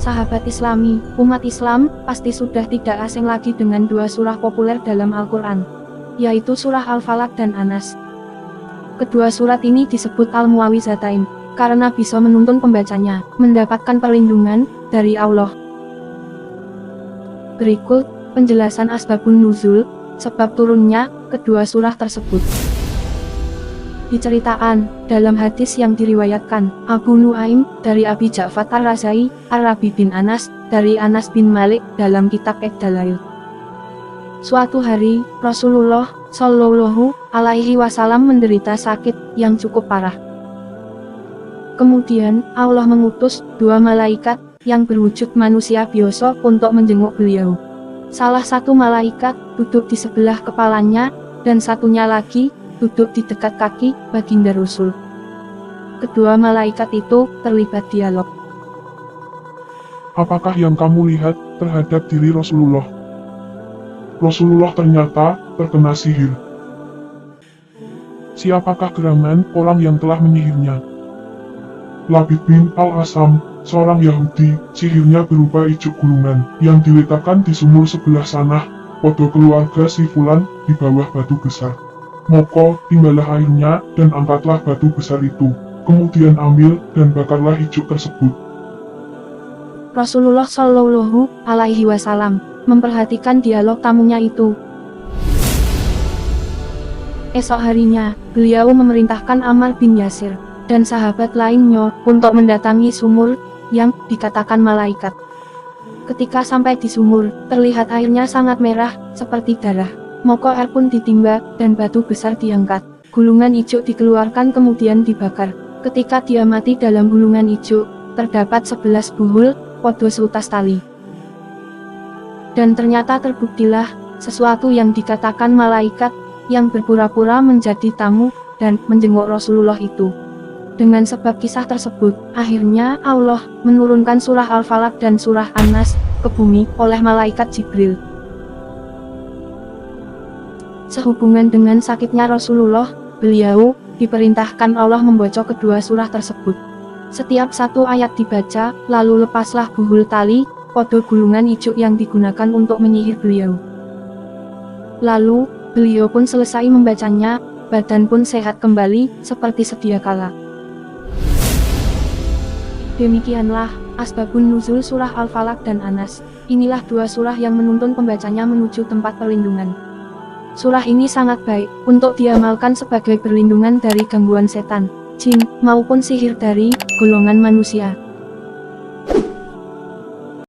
Sahabat Islami, umat Islam pasti sudah tidak asing lagi dengan dua surah populer dalam Al-Quran, yaitu surah Al-Falaq dan An-Nas. Kedua surat ini disebut Al-Mu'awwizatain, karena bisa menuntun pembacanya mendapatkan perlindungan dari Allah. Berikut penjelasan asbabun nuzul, sebab turunnya kedua surah tersebut. Diceritakan dalam hadis yang diriwayatkan Abu Nuaim dari Abi Ja'far Ar-Razai, Ar-Rabi bin Anas dari Anas bin Malik dalam kitab Ad-Dalail. Suatu hari Rasulullah Shallallahu Alaihi Wasallam menderita sakit yang cukup parah. Kemudian Allah mengutus dua malaikat yang berwujud manusia biasa untuk menjenguk beliau. Salah satu malaikat duduk di sebelah kepalanya dan satunya lagi duduk di dekat kaki baginda Rasul. Kedua malaikat itu terlibat dialog. Apakah yang kamu lihat terhadap diri Rasulullah? Rasulullah ternyata terkena sihir. Siapakah gerangan orang yang telah menyihirnya? Labid bin Al-Asam, seorang Yahudi, sihirnya berupa ijuk gulungan yang diletakkan di sumur sebelah sana, pada keluarga si Fulan di bawah batu besar. Moko, timbalah airnya dan angkatlah batu besar itu, kemudian ambil dan bakarlah ijuk tersebut. Rasulullah Shallallahu Alaihi Wasallam memperhatikan dialog tamunya itu. Esok harinya, beliau memerintahkan Ammar bin Yasir dan sahabat lainnya untuk mendatangi sumur yang dikatakan malaikat. Ketika sampai di sumur, terlihat airnya sangat merah, seperti darah. Moko air pun ditimba, dan batu besar diangkat. Gulungan ijuk dikeluarkan kemudian dibakar. Ketika dia mati dalam gulungan ijuk, terdapat 11 buhul, podo seutas tali. Dan ternyata terbuktilah, sesuatu yang dikatakan malaikat, yang berpura-pura menjadi tamu, dan menjenguk Rasulullah itu. Dengan sebab kisah tersebut, akhirnya Allah menurunkan surah Al-Falaq dan surah An-Nas ke bumi oleh malaikat Jibril. Sehubungan dengan sakitnya Rasulullah, beliau diperintahkan Allah membaca kedua surah tersebut. Setiap satu ayat dibaca, lalu lepaslah buhul tali, podo gulungan ijuk yang digunakan untuk menyihir beliau. Lalu, beliau pun selesai membacanya, badan pun sehat kembali, seperti sedia kala. Demikianlah asbabun nuzul surah Al-Falaq dan An-Nas. Inilah dua surah yang menuntun pembacanya menuju tempat perlindungan. Surah ini sangat baik untuk diamalkan sebagai perlindungan dari gangguan setan, jin, maupun sihir dari golongan manusia.